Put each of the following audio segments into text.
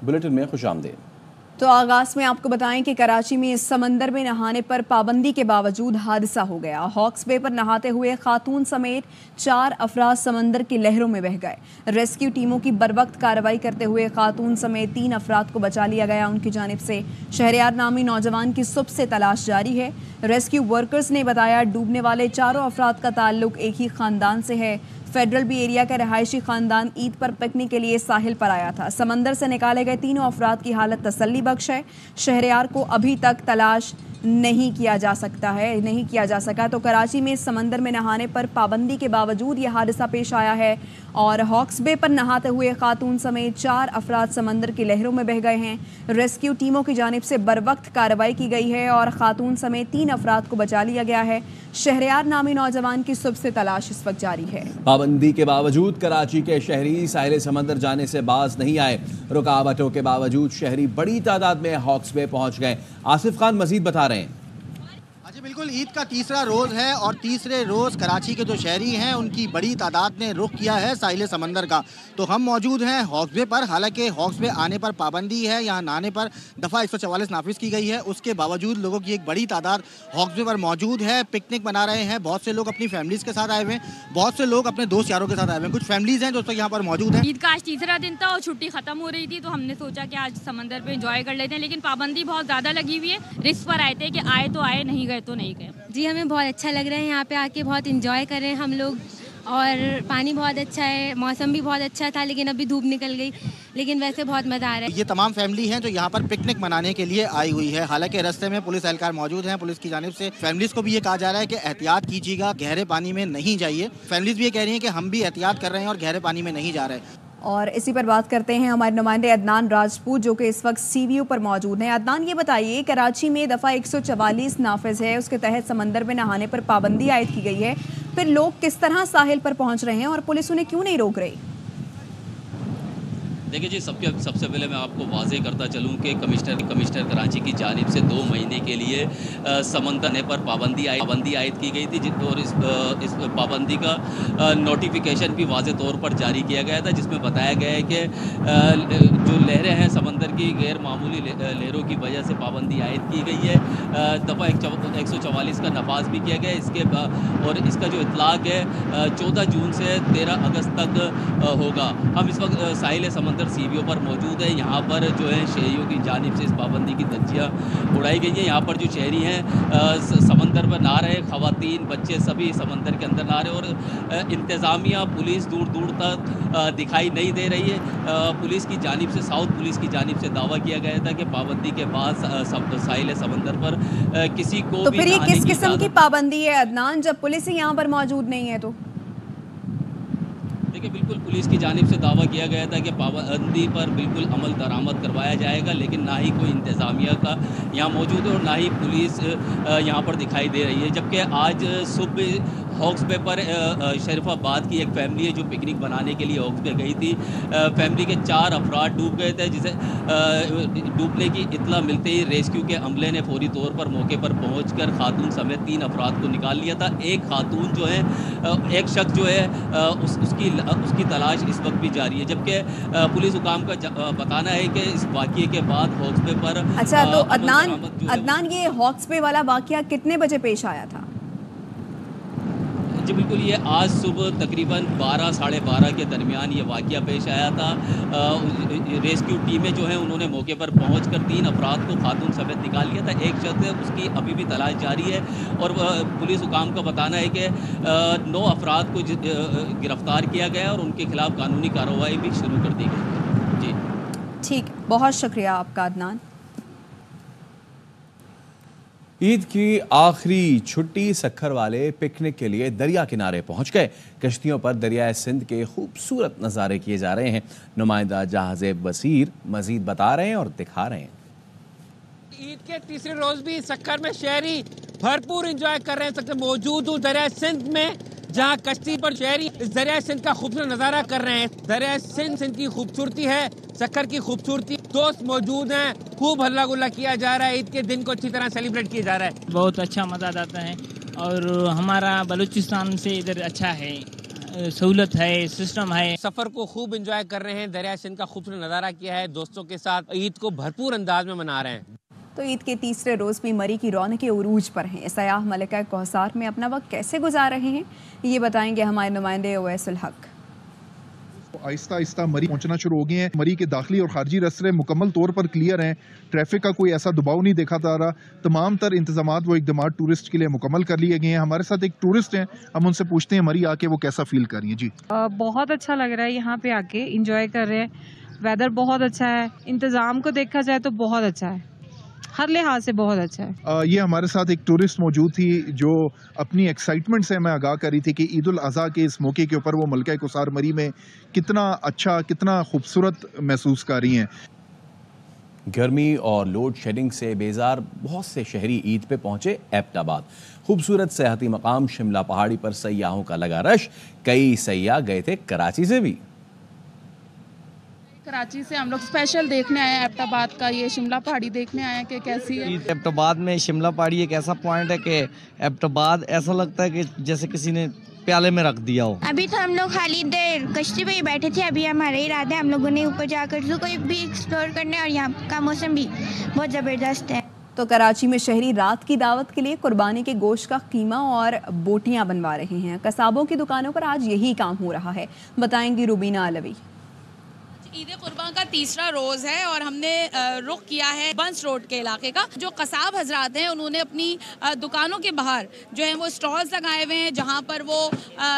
Bulletin में खुशामदीद। तो आगाज में आपको बताएं कि कराची में इस समंदर में नहाने पर पाबंदी के बावजूद हादसा हो गया। हॉक्स बे पर नहाते हुए खातून समेत 4 अफराद समंदर की लहरों में बह गए। रेस्क्यू टीमों की बरवक्त कार्रवाई करते हुए खातून समेत 3 अफराद को बचा लिया गया। उनकी जानिब से शहरयार नामी नौजवान की सुबह से तलाश जारी है। रेस्क्यू वर्कर्स ने बताया डूबने वाले चारों अफराद का ताल्लुक एक ही खानदान से है। फेडरल बी एरिया का रहायशी खानदान ईद पर पिकनिक के लिए साहिल पर आया था। समंदर से निकाले गए तीनों अफराद की हालत तसल्ली बख्श है। शहरयार को अभी तक तलाश नहीं किया जा सका। तो कराची में समंदर में नहाने पर पाबंदी के बावजूद यह हादसा पेश आया है और हॉक्स बे पर नहाते हुए खातून समेत 4 अफराद समंदर की लहरों में बह गए हैं। रेस्क्यू टीमों की जानिब से बरवक्त कार्रवाई की गई है और खातून समेत 3 अफराद को बचा लिया गया है। शहरयार नामी नौजवान की सुबह से तलाश इस वक्त जारी है। पाबंदी के बावजूद कराची के शहरी साहिल समंदर जाने से बाज नहीं आए। रुकावटों के बावजूद शहरी बड़ी तादाद में हॉक्स बे पहुंच गए। आसिफ खान मजीद बता रहे हैं। जी बिल्कुल, ईद का तीसरा रोज़ है और तीसरे रोज़ कराची के जो शहरी हैं उनकी बड़ी तादाद ने रुख किया है साहिल समंदर का। तो हम मौजूद हैं हॉक्स बे पर। हालांकि हॉक्स बे आने पर पाबंदी है, यहाँ नहाने पर दफ़ा 144 नाफिज की गई है। उसके बावजूद लोगों की एक बड़ी तादाद हॉक्स बे पर मौजूद है, पिकनिक मना रहे हैं। बहुत से लोग अपनी फैमिलीज़ के साथ आए हुए हैं, बहुत से लोग अपने दोस्त यारों के साथ आए हुए हैं। कुछ फैमिलीज़ हैं जो यहाँ पर मौजूद हैं। ईद का आज तीसरा दिन था और छुट्टी खत्म हो रही थी, तो हमने सोचा कि आज समंदर पे एंजॉय कर लेते हैं। लेकिन पाबंदी बहुत ज़्यादा लगी हुई है। रिस्क पर आए थे कि आए तो आए, नहीं गए तो नहीं गए। जी हमें बहुत अच्छा लग रहा है, यहाँ पे आके बहुत इंजॉय कर रहे हैं हम लोग और पानी बहुत अच्छा है, मौसम भी बहुत अच्छा था। लेकिन अभी धूप निकल गई, लेकिन वैसे बहुत मज़ा आ रहा है। ये तमाम फैमिली हैं जो यहाँ पर पिकनिक मनाने के लिए आई हुई है। हालांकि रास्ते में पुलिस एहलकार मौजूद हैं। पुलिस की जानिब से फैमिलीज़ को भी ये कहा जा रहा है कि एहतियात कीजिएगा, गहरे पानी में नहीं जाइए। फैमिलीज़ भी ये कह रही हैं कि हम भी एहतियात कर रहे हैं और गहरे पानी में नहीं जा रहे। और इसी पर बात करते हैं हमारे नुमाइंदे अदनान राजपूत जो कि इस वक्त CVO पर मौजूद हैं। अदनान, ये बताइए कराची में दफ़ा 144 नाफिज है, उसके तहत समंदर में नहाने पर पाबंदी आयद की गई है। फिर लोग किस तरह साहिल पर पहुंच रहे हैं और पुलिस उन्हें क्यों नहीं रोक रही? देखिए जी, सबसे पहले मैं आपको वाज़े करता चलूँ कि कमिश्नर कराची की जानिब से 2 महीने के लिए समंदर पर पाबंदी आयद की गई थी और इस पाबंदी का नोटिफिकेशन भी वाज़े तौर पर जारी किया गया था, जिसमें बताया गया है कि जो लहरें हैं समंदर की गैर मामूली लहरों की वजह से पाबंदी आयद की गई है। दफ़ा 144 का नफाज भी किया गया और इसका जो इतलाक़ है 14 जून से 13 अगस्त तक होगा। हम इस वक्त साहिल समंदर CVO पर मौजूद है। यहाँ पर जो है शहरियों की जानिब से इस पाबंदी की धज्जियाँ उड़ाई गई हैं। यहाँ पर जो शहरी हैं समंदर पर नहा रहे, ख़वातीन बच्चे सभी समंदर के अंदर नहा रहे और इंतज़ामिया पुलिस दूर दूर तक दिखाई नहीं दे रही है। पुलिस की जानिब से, साउथ पुलिस की जानिब से दावा किया गया था कि पाबंदी के बाद साहिल समंदर पर किसी को तो फिर ये किस किस्म की पाबंदी है अदनान, जब पुलिस ही यहाँ पर मौजूद नहीं है? तो देखिए, बिल्कुल पुलिस की जानिब से दावा किया गया था कि पाबंदी पर बिल्कुल अमल दरामद करवाया जाएगा, लेकिन ना ही कोई इंतज़ामिया का यहाँ मौजूद है और ना ही पुलिस यहाँ पर दिखाई दे रही है। जबकि आज सुबह हॉक्स बे पर शरीफाबाद की एक फैमिली है जो पिकनिक बनाने के लिए हॉक्स बे गई थी। फैमिली के 4 अफराद डूब गए थे, जिसे डूबने की इत्तला मिलते ही रेस्क्यू के अमले ने फौरी तौर पर मौके पर पहुंचकर खातून समेत 3 अफराद को निकाल लिया था। एक खातून जो है, एक शख्स जो है उसकी तलाश इस वक्त भी जारी है। जबकि पुलिस हुकाम का बताना है कि इस वाक़ये के बाद हॉक्स बे पर अच्छा, तो अदनान ये हॉक्स बे वाला वाक़या कितने बजे पेश आया था? जी बिल्कुल, ये आज सुबह तकरीबन 12 साढ़े 12 के दरमियान ये वाक़या पेश आया था। रेस्क्यू टीमें जो हैं उन्होंने मौके पर पहुंचकर 3 अफराद को खातून समेत निकाल लिया था। एक शख्स है, उसकी अभी भी तलाश जारी है और पुलिस हुकाम का बताना है कि 9 अफराद को गिरफ्तार किया गया और उनके खिलाफ कानूनी कार्रवाई भी शुरू कर दी गई। जी ठीक, बहुत शुक्रिया आपका अदनान। ईद की आखिरी छुट्टी सक्खर वाले पिकनिक के लिए दरिया किनारे पहुंच गए। कश्तियों पर दरियाए सिंध के खूबसूरत नज़ारे किए जा रहे हैं। नुमाइंदा जहाज़ेब बसीर मजीद बता रहे हैं और दिखा रहे हैं। ईद के तीसरे रोज भी सक्खर में शहरी भरपूर एंजॉय कर रहे हैं। मौजूद हूँ दरिया सिंध में, जहाँ कश्ती पर शहरी इस दरिया सिंध का खूबसूरत नज़ारा कर रहे हैं। दरिया सिंध की खूबसूरती है, सक्खर की खूबसूरती। दोस्त मौजूद हैं, खूब हल्ला गुल्ला किया जा रहा है। ईद के दिन को अच्छी तरह सेलिब्रेट किया जा रहा है। बहुत अच्छा मज़ा आता है और हमारा बलूचिस्तान से इधर अच्छा है सहूलत है, सिस्टम है। सफर को खूब एंजॉय कर रहे हैं, दरिया सिंध का खूबसूरत नज़ारा किया है, दोस्तों के साथ ईद को भरपूर अंदाज में मना रहे हैं। तो ईद के तीसरे रोज़ भी मरी की रौनक उरूज पर हैं। सयाह मलिका कौसार में अपना वक्त कैसे गुजार रहे हैं, ये बताएंगे हमारे नुमाइंदे ओवैसुल हक। आहिस्ता आहिस्ता मरी पहुंचना शुरू हो गए हैं। मरी के दाखिली और खारजी रास्ते मुकम्मल तौर पर क्लियर हैं। ट्रैफिक का कोई ऐसा दबाव नहीं देखा जा रहा। तमाम तर इंतजामात व इकदाम टूरिस्ट के लिए मुकम्मल कर लिए गए हैं। हमारे साथ एक टूरिस्ट हैं, हम उनसे पूछते हैं मरी आके वो कैसा फील कर रही हैं। जी बहुत अच्छा लग रहा है, यहाँ पे आके इंजॉय कर रहे हैं। वेदर बहुत अच्छा है, इंतज़ाम को देखा जाए तो बहुत अच्छा है, हर लिहाज से बहुत अच्छा है। ये हमारे साथ एक टूरिस्ट मौजूद थी जो अपनी एक्साइटमेंट से हमें आगाह कर रही थी कि ईद उल अज़हा के इस मौके के ऊपर वो मलका कौसार मरी में कितना अच्छा, कितना खूबसूरत महसूस कर रही हैं। गर्मी और लोड शेडिंग से बेजार बहुत से शहरी ईद पे पहुंचे एबटाबाद। खूबसूरत सयाहती मकाम शिमला पहाड़ी पर सयाहों का लगा रश। कई सयाह गए थे कराची से भी। कराची से हम लोग स्पेशल देखने आए हैं एबटाबाद का, ये शिमला पहाड़ी देखने आए हैं कि कैसी है। एबटाबाद में शिमला पहाड़ी एक ऐसा पॉइंट है कि एबटाबाद ऐसा लगता है कि जैसे किसी ने प्याले में रख दिया हो। अभी तो हम लोग खाली देर कश्ती पे ही बैठे थे, अभी हमारा इरादा है हम लोगों ने ऊपर जाकर जू को भी एक्सप्लोर करने, और यहाँ का मौसम भी बहुत ज़बरदस्त है। तो कराची में शहरी रात की दावत के लिए कुर्बानी के गोश्त का कीमा और बोटियां बनवा रहे हैं। कसाबों की दुकानों पर आज यही काम हो रहा है, बताएंगी रुबीना अलवी। ईद कुर्बान का तीसरा रोज़ है और हमने रुख किया है बंस रोड के इलाके का। जो कसाब हजरात हैं उन्होंने अपनी दुकानों के बाहर जो है वो स्टॉल्स लगाए हुए हैं, जहां पर वो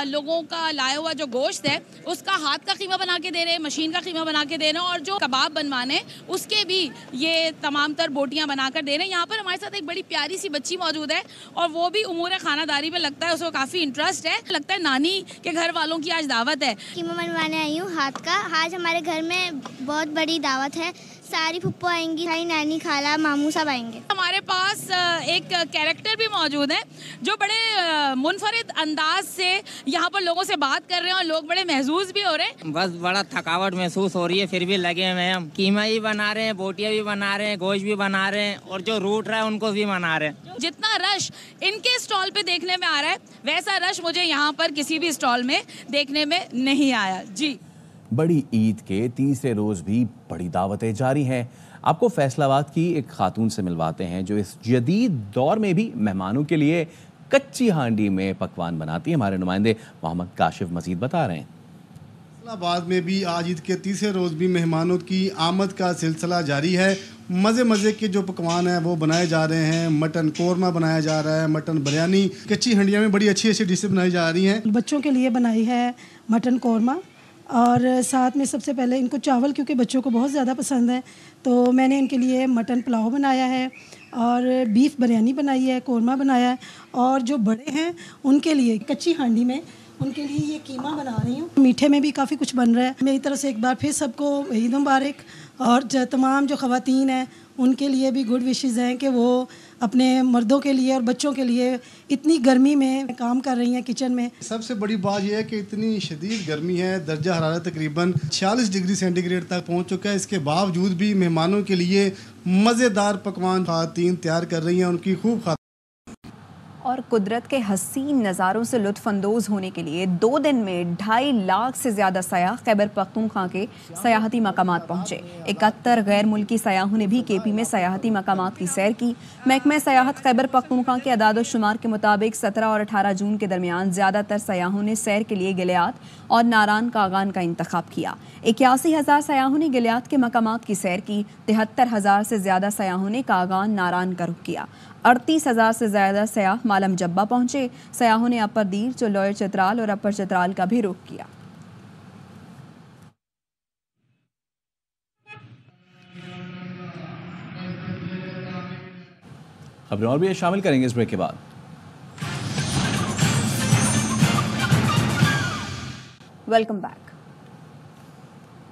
लोगों का लाया हुआ जो गोश्त है उसका हाथ का कीमा बना के दे रहे हैं, मशीन का कीमा बना के दे रहे हैं, और जो कबाब बनवाने उसके भी ये तमाम तर बोटियाँ बनाकर दे रहे हैं। यहाँ पर हमारे साथ एक बड़ी प्यारी सी बच्ची मौजूद है और वो भी उमूर खानादारी में लगता है उसको काफ़ी इंटरेस्ट है। लगता है नानी के घर वालों की आज दावत है। कीमा बनवाने आई हूँ हाथ का। आज हमारे घर में बहुत बड़ी दावत है, सारी फुप्पो आएंगी, सारी नानी खाला मामू सब आएंगे। हमारे पास एक कैरेक्टर भी मौजूद है जो बड़े मुनफरिद अंदाज से यहाँ पर लोगों से बात कर रहे हैं और लोग बड़े महसूस भी हो रहे हैं। बस बड़ा थकावट महसूस हो रही है, फिर भी लगे हुए हैं हम। कीमा भी बना रहे हैं, बोटियाँ भी बना रहे हैं, गोश्त भी बना रहे हैं, और जो रूट रहा है उनको भी बना रहे हैं। जितना रश इनके स्टॉल पे देखने में आ रहा है वैसा रश मुझे यहाँ पर किसी भी स्टॉल में देखने में नहीं आया। जी, बड़ी ईद के तीसरे रोज भी बड़ी दावतें जारी हैं। आपको फैसलाबाद की एक खातून से मिलवाते हैं जो इस जदीद दौर में भी मेहमानों के लिए कच्ची हांडी में पकवान बनाती है। हमारे नुमाइंदे मोहम्मद काशिफ मजीद बता रहे हैं। फैसलाबाद में भी आज ईद के तीसरे रोज भी मेहमानों की आमद का सिलसिला जारी है। मज़े मज़े के जो पकवान हैं वो बनाए जा रहे हैं। मटन कोरमा बनाया जा रहा है, मटन बिरयानी, कच्ची हंडिया में बड़ी अच्छी अच्छी डिशें बनाई जा रही हैं। बच्चों के लिए बनाई है मटन कोरमा, और साथ में सबसे पहले इनको चावल, क्योंकि बच्चों को बहुत ज़्यादा पसंद है, तो मैंने इनके लिए मटन पुलाव बनाया है और बीफ बिरयानी बनाई है, कोरमा बनाया है, और जो बड़े हैं उनके लिए कच्ची हांडी में उनके लिए ये कीमा बना रही हूँ। मीठे में भी काफ़ी कुछ बन रहा है। मेरी तरफ से एक बार फिर सबको ईद मुबारक, और तमाम जो ख़वातीन हैं उनके लिए भी गुड विशेज़ हैं कि वो अपने मर्दों के लिए और बच्चों के लिए इतनी गर्मी में काम कर रही हैं किचन में। सबसे बड़ी बात यह है कि इतनी शदीद गर्मी है, दर्जा हरारत तकरीबन 46 डिग्री सेंटीग्रेड तक पहुंच चुका है। इसके बावजूद भी मेहमानों के लिए मज़ेदार पकवान ख़वातीन तैयार कर रही हैं, उनकी खूब और कुदरत के हसीन नज़ारों से लुत्फ़अंदोज़ होने के लिए 2 दिन में 2.5 लाख से ज़्यादा सयाह खैबर पख्तूनख्वा के सयाहती मकामात पहुँचे। 71 गैर मुल्की सयाहों ने भी केपी में सयाहती मकामात की सैर की। महकमा सयाहत खैबर पख्तूनख्वा के अदाद-ओ-शुमार के मुताबिक 17 और 18 जून के दरमियान ज़्यादातर सयाहों ने सैर के लिए गिलियात और नारान कागान का इंतखाब किया। 81,000 सयाहों ने गिलियात के मकामात की सैर की। 73,000 से ज़्यादा सयाहों ने कागान नारान का रुख किया। 38,000 से ज़्यादा सयाह मालम जब्बा पहुँचे। सयाहों ने अपर दीर, चलोयर चित्राल और अपर चित्राल का भी रुख किया। खबरें और भी शामिल करेंगे इस ब्रेक के बाद। Welcome back.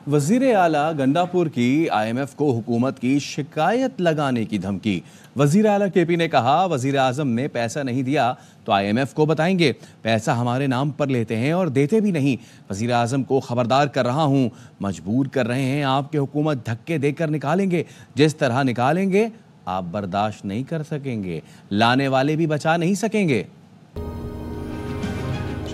वजीर आला गंडापुर की IMF को हुकूमत की शिकायत लगाने की धमकी। वजीर आला KP ने कहा वजीर आजम ने पैसा नहीं दिया तो IMF को बताएंगे, पैसा हमारे नाम पर लेते हैं और देते भी नहीं। वजीर आजम को खबरदार कर रहा हूं, मजबूर कर रहे हैं, आपकी हुकूमत धक्के देकर निकालेंगे, जिस तरह निकालेंगे आप बर्दाश्त नहीं कर सकेंगे, लाने वाले भी बचा नहीं सकेंगे।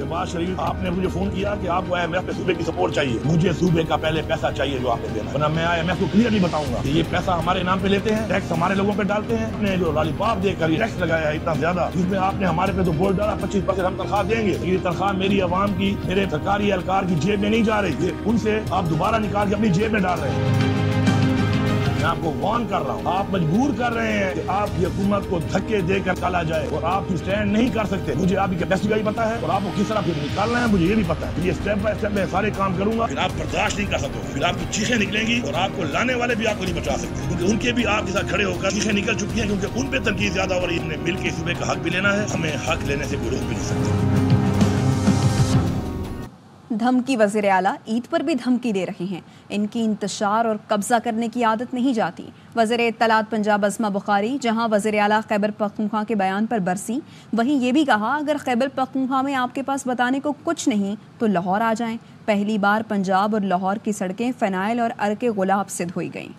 नवाज शरीफ, आपने मुझे फोन किया कि आपको IMF पे सूबे की सपोर्ट चाहिए, मुझे सूबे का पहले पैसा चाहिए जो आपने देना, वरना मैं IMF को क्लियरली बताऊंगा कि ये पैसा हमारे नाम पे लेते हैं, टैक्स हमारे लोगों पे डालते हैं, आपने जो लॉलीपॉप देकर टैक्स लगाया है इतना ज्यादा, जिसमें आपने हमारे पे तो बोल डाला 25% हम तनख्वाह देंगे, ये तनख्वाह मेरी आवाम की, मेरे सरकारी एहलकार की जेब में नहीं जा रही, ये उनसे आप दोबारा निकाल के अपनी जेब में डाल रहे हैं। मैं आपको वार्न कर रहा हूँ, आप मजबूर कर रहे हैं कि आपकी हुकूमत को धक्के देकर निकाला जाए और आप स्टैंड नहीं कर सकते। मुझे आपकी कैपेसिटी का ही पता है और आपको किस तरह फिर निकालना है मुझे ये भी पता है। ये स्टेप बाय स्टेप मैं सारे काम करूंगा, फिर आप बर्दाश्त नहीं कर सकते, फिर आपकी चीखें निकलेंगी और आपको लाने वाले भी आपको नहीं बचा सकते, क्योंकि उनके भी आपके साथ खड़े होकर चीखें निकल चुकी है, क्योंकि उन पे तनकीद ज्यादा हो रही है। हमने मिल के सूबे का हक भी लेना है, हमें हक लेने से कोई रोक भी नहीं सकते। धमकी वज़ीर आला ईद पर भी धमकी दे रहे हैं। इनकी इंतशार और कब्जा करने की आदत नहीं जाती। वज़ीर इत्तलात पंजाब अस्मा बुखारी जहां वज़ीर आला खैबर पख्तूनख्वा के बयान पर बरसी, वहीं ये भी कहा अगर खैबर पख्तूनख्वा में आपके पास बताने को कुछ नहीं तो लाहौर आ जाएं। पहली बार पंजाब और लाहौर की सड़कें फ़नाइल और अर्के गुलाब से धोई गईं।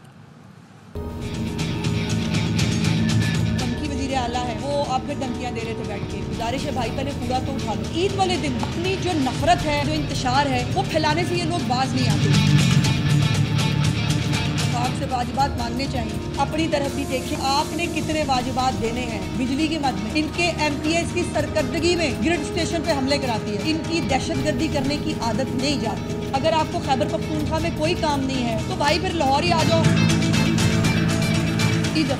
आला है वो आप फिर धमकियां दे रहे थे बैठ के। गुजारिश है भाई पहले पूरा तो उठा लो। ईद वाले दिन अपनी जो नफरत है, जो इंतशार है, वो फैलाने से ये लोग बाज नहीं आते। आपसे वाजिबात मांगने चाहिए, अपनी तरफ भी देखें आपने कितने वाजिबात देने हैं। बिजली की मद में इनके MPS की सरकर्दगी में ग्रिड स्टेशन पे हमले कराती है। इनकी दहशतगर्दी करने की आदत नहीं जाती। अगर आपको खैबर पख्तूनख्वा में कोई काम नहीं है तो भाई फिर लाहौर ही आ जाओ।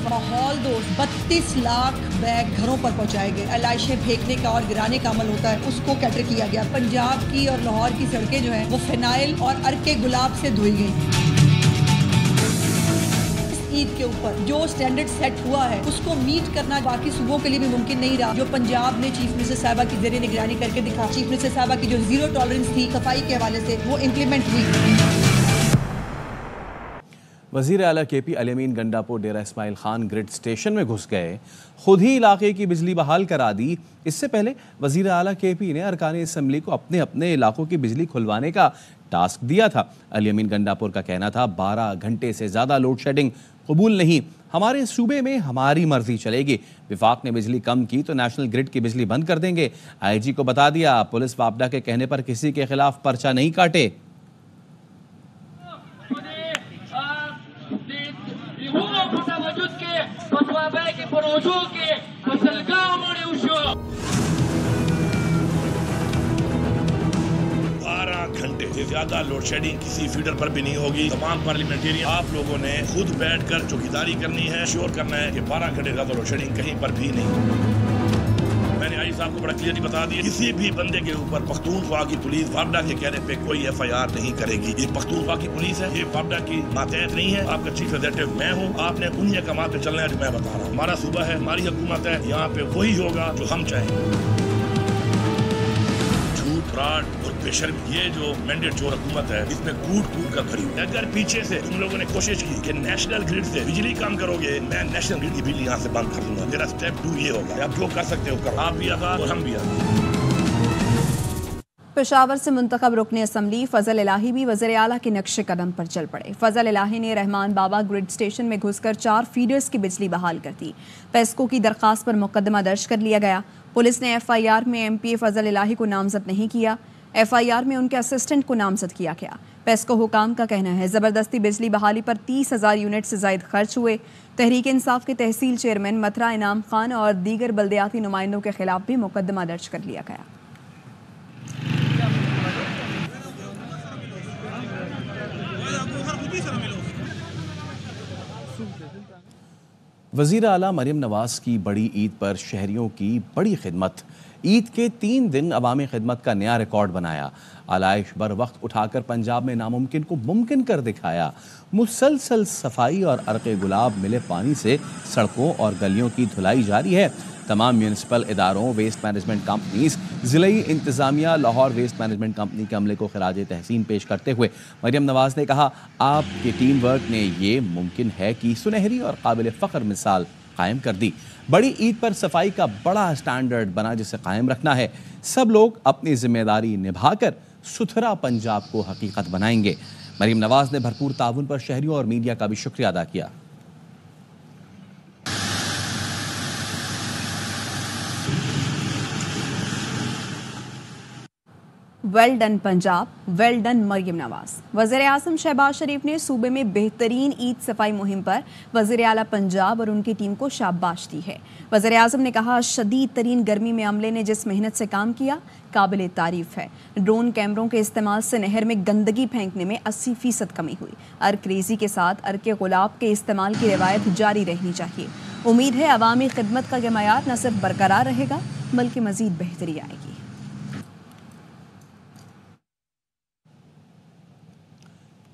माहौल दोस्त 32 लाख बैग घरों पर पहुंचाए गए। एलाइशें फेंकने का और गिराने का अमल होता है, उसको कैटर किया गया। पंजाब की और लाहौर की सड़कें जो हैं वो फिनाइल और अर्के गुलाब से धोई गई। ईद के ऊपर जो स्टैंडर्ड सेट हुआ है उसको मीट करना बाकी सूबों के लिए भी मुमकिन नहीं रहा। जो पंजाब ने चीफ मिनिस्टर साहबा की ज़रिए निगरानी करके दिखा, चीफ मिनिस्टर साहबा की जो जीरो टॉलरेंस थी सफाई के हवाले से, वो इम्प्लीमेंट हुई। वज़ीर आला KP अली अमीन गंडापुर डेरा इस्माइल खान ग्रिड स्टेशन में घुस गए, खुद ही इलाके की बिजली बहाल करा दी। इससे पहले वज़ीर आला KP ने अरकान असम्बली को अपने अपने इलाकों की बिजली खुलवाने का टास्क दिया था। अली अमीन गंडापुर का कहना था 12 घंटे से ज़्यादा लोड शेडिंग कबूल नहीं, हमारे सूबे में हमारी मर्जी चलेगी। विफाक ने बिजली कम की तो नेशनल ग्रिड की बिजली बंद कर देंगे। IG को बता दिया पुलिस वापडा के कहने पर किसी के खिलाफ पर्चा नहीं काटे। घंटे से ज्यादा लोड शेडिंग किसी फीडर पर भी नहीं होगी। तमाम पार्लियामेंटेरियन आप लोगों ने खुद बैठकर चौकीदारी करनी है, श्योर करना है कि 12 घंटे ज्यादा लोड शेडिंग कहीं पर भी नहीं। मैंने आई साहब को बड़ा क्लियरली बता दिया, किसी भी बंदे के ऊपर पख्तूनख्वा की पुलिस वापडा के कहने पे कोई FIR नहीं करेगी। ये पख्तूनख्वा की पुलिस है, ये वापडा की मातहत नहीं है। आपका चीफ एग्जीक्यूटिव मैं हूँ, आपने उन अहकामात पे चलना है जो मैं बता रहा हूँ। हमारा सूबा है, हमारी हुकूमत है, यहाँ पे वही होगा जो हम चाहेंगे। फ्रॉड और बेशर्मी, ये जो मैंडेट जो हुकूमत है इसमें कूट कर खड़ी हुई। अगर पीछे से तुम लोगों ने कोशिश की कि नेशनल ग्रिड से बिजली कम करोगे, मैं नेशनल ग्रिड की बिजली यहाँ से बंद कर दूंगा। मेरा स्टेप 2 ये होगा, आप जो कर सकते हो कर। आप भी आजाद और हम भी आजाद। पेशावर से मुंतखब रुकने असम्बली फजल इलाही भी वज़ीर आला के नक्शे कदम पर चल पड़े। फजल इलाही ने रहमान बाबा ग्रिड स्टेशन में घुसकर 4 फीडर्स की बिजली बहाल कर दी। पेस्को की दरखास्त पर मुकदमा दर्ज कर लिया गया। पुलिस ने FIR में MPA फजल इलाही को नामजद नहीं किया, FIR में उनके असिस्टेंट को नामजद किया गया। पेस्को हुकाम का कहना है ज़बरदस्ती बिजली बहाली पर 30,000 यूनिट से ज़ायद खर्च हुए। तहरीक इंसाफ के तहसील चेयरमैन मथरा इनाम खान और दीगर बल्दियाती नुमाइंदों के खिलाफ भी मुकदमा दर्ज कर लिया गया। वज़ीर आला मरियम नवाज की बड़ी ईद पर शहरियों की बड़ी खिदमत। ईद के 3 दिन अवामी खिदमत का नया रिकॉर्ड बनाया। आलाइश बर वक्त उठाकर पंजाब में नामुमकिन को मुमकिन कर दिखाया। मुसलसल सफाई और अर्क़े गुलाब मिले पानी से सड़कों और गलियों की धुलाई जारी है। तमाम म्यूनिसिपल इदारों, वेस्ट मैनेजमेंट कंपनीज, ज़िलाई इंतज़ामिया, लाहौर वेस्ट मैनेजमेंट कंपनी के अमले को खिराज तहसीन पेश करते हुए मरियम नवाज ने कहा, आपके टीम वर्क ने ये मुमकिन है कि सुनहरी और काबिल फ़ख्र मिसाल कायम कर दी। बड़ी ईद पर सफाई का बड़ा स्टैंडर्ड बना जिसे कायम रखना है। सब लोग अपनी जिम्मेदारी निभाकर सुथरा पंजाब को हकीकत बनाएंगे। मरियम नवाज ने भरपूर ताउन पर शहरियों और मीडिया का भी शुक्रिया अदा किया। Well done Punjab, well done Maryam Nawaz. वज़ीर आज़म शहबाज शरीफ ने सूबे में बेहतरीन ईद सफाई मुहिम पर वज़ीर आला पंजाब और उनकी टीम को शाबाश दी है। वज़ीर आज़म ने कहा, शदीद तरीन गर्मी में अमले ने जिस मेहनत से काम किया काबिल तारीफ है। ड्रोन कैमरों के इस्तेमाल से नहर में गंदगी फेंकने में 80% कमी हुई। अर्क रेजी के साथ अर्के गुलाब के इस्तेमाल की रिवायत जारी रहनी चाहिए। उम्मीद है अवामी खिदमत का यह मयार न सिर्फ बरकरार रहेगा बल्कि मज़ीद बेहतरी आएगी।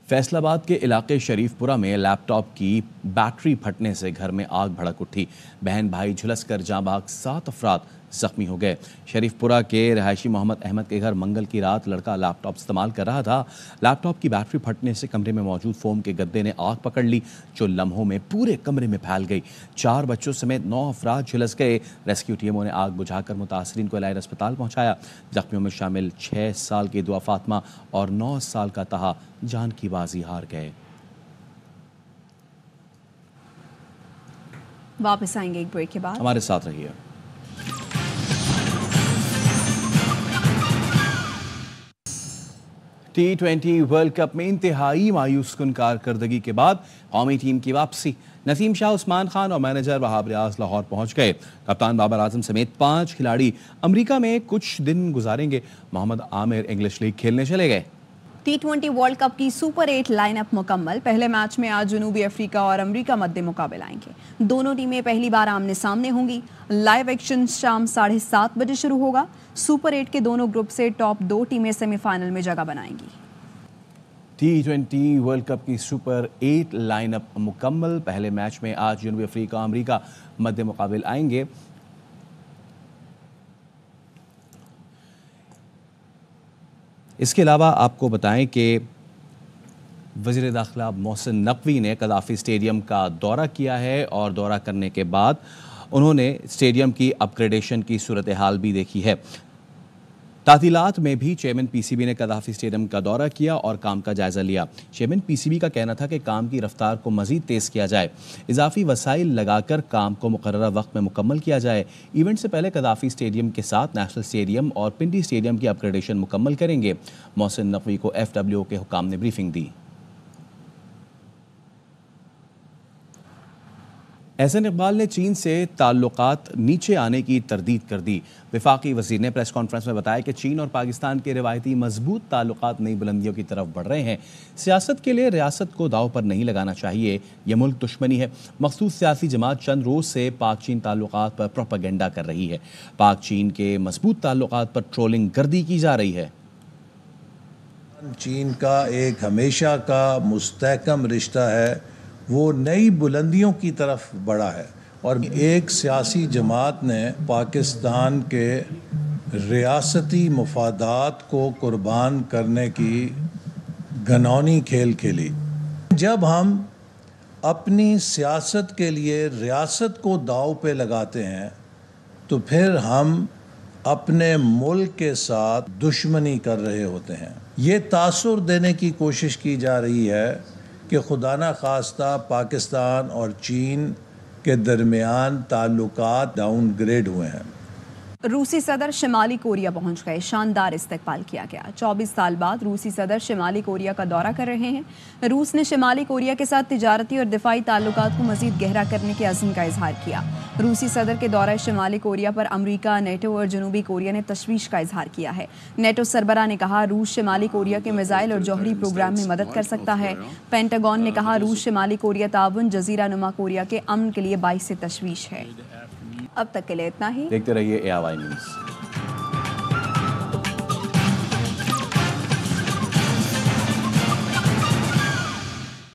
फैसलाबाद के इलाके शरीफपुरा में लैपटॉप की बैटरी फटने से घर में आग भड़क उठी। बहन भाई झुलसकर जाँ बाग 7 अफराद जख्मी हो गए। शरीफपुरा के रहायशी मोहम्मद अहमद के घर मंगल की रात लड़का लैपटॉप इस्तेमाल कर रहा था। लैपटॉप की बैटरी फटने से कमरे में मौजूद फोम के गद्दे ने आग पकड़ ली, जो लम्हों में पूरे कमरे में फैल गई। 4 बच्चों समेत 9 अफराद झुलस गए। रेस्क्यू टीमों ने आग बुझाकर मुतासरीन को इलाज अस्पताल पहुंचाया। जख्मियों में शामिल 6 साल की दुआ फातिमा और 9 साल का तहा जान की बाजी हार गए। वापस आएंगे एक ब्रेक के बाद, हमारे साथ रहिए। T20 वर्ल्ड कप में इंतहाई मायूस कुन कारकर्दगी के बाद कौमी टीम की वापसी। नसीम शाह, उस्मान खान और मैनेजर वहाब रियाज लाहौर पहुंच गए। कप्तान बाबर आजम समेत 5 खिलाड़ी अमेरिका में कुछ दिन गुजारेंगे। मोहम्मद आमिर इंग्लिश लीग खेलने चले गए। T20 वर्ल्ड कप की सुपर 8 लाइनअप मुकम्मल। पहले मैच में आज जनूबी अफ्रीका और अमेरिका मध्य मुकाबले आएंगे। दोनों टीमें पहली बार आमने सामने होंगी। लाइव एक्शन शाम 7:30 बजे शुरू होगा। सुपर 8 के दोनों ग्रुप से टॉप 2 टीमें सेमीफाइनल में जगह बनाएंगी। T20 वर्ल्ड कप की सुपर 8 लाइनअप मुकम्मल। पहले मैच में आज जनूबी अफ्रीका अमेरिका मध्य मुकाबले आएंगे। इसके अलावा आपको बताएं कि वज़ीर दाखिला मोहसिन नकवी ने कदाफ़ी स्टेडियम का दौरा किया है और दौरा करने के बाद उन्होंने स्टेडियम की अपग्रेडेशन की सूरत हाल भी देखी है। तातीलात में भी चेयरमैन पीसीबी ने कदाफ़ी स्टेडियम का दौरा किया और काम का जायज़ा लिया। चेयरमैन पीसीबी का कहना था कि काम की रफ्तार को मज़ीद तेज़ किया जाए, इजाफी वसाइल लगाकर काम को मुकर्ररा वक्त में मुकम्मल किया जाए। इवेंट से पहले कदाफ़ी स्टेडियम के साथ नेशनल स्टेडियम और पिंडी स्टेडियम की अपग्रेडेशन मुकम्मल करेंगे। मोहसिन नकवी को FWO के हुकाम ने ब्रीफिंग दी। एहसन इकबाल ने चीन से ताल्लुकात नीचे आने की तरदीद कर दी। वफाकी वज़ीर ने प्रेस कॉन्फ्रेंस में बताया कि चीन और पाकिस्तान के रिवायती मजबूत ताल्लुकात नई बुलंदियों की तरफ बढ़ रहे हैं। सियासत के लिए रियासत को दाव पर नहीं लगाना चाहिए, यह मुल्क दुश्मनी है। मखसूस सियासी जमात चंद रोज़ से पाक चीन ताल्लुकात पर प्रोपेगेंडा कर रही है। पाक चीन के मजबूत ताल्लुकात पर ट्रोलिंग गर्दी की जा रही है। चीन का एक हमेशा का मुस्तहकम रिश्ता है, वो नई बुलंदियों की तरफ बढ़ा है और एक सियासी जमात ने पाकिस्तान के रियासती मफादात को कुर्बान करने की घनौनी खेल खेली। जब हम अपनी सियासत के लिए रियासत को दांव पे लगाते हैं तो फिर हम अपने मुल्क के साथ दुश्मनी कर रहे होते हैं। ये तासुर देने की कोशिश की जा रही है कि खुदा न खास्ता पाकिस्तान और चीन के दरमियान ताल्लुकात डाउनग्रेड हुए हैं। रूसी सदर शिमाली कोरिया पहुंच गए। शानदार इस्तकबाल किया गया। 24 साल बाद रूसी सदर शिमाली कोरिया का दौरा कर रहे हैं। रूस ने शिमाली कोरिया के साथ तिजारती और दिफाई ताल्लुकात को मजीद गहरा करने के अज़्म का इजहार किया। रूसी सदर के दौरा शिमाली कोरिया पर अमरीका, नेटो और जनूबी कोरिया ने तशवीश का इजहार किया है। नेटो सरबरा ने कहा, रूस शिमाली कोरिया के मिसाइल और जौहरी प्रोग्राम में मदद कर सकता है। पेंटागन ने कहा, रूस शिमाली कोरिया ताउन जजीरा नुमा कोरिया के अमन के लिए बाइस तशवीश है। अब तक के लिए इतना ही। देखते रहिए ARY न्यूज़।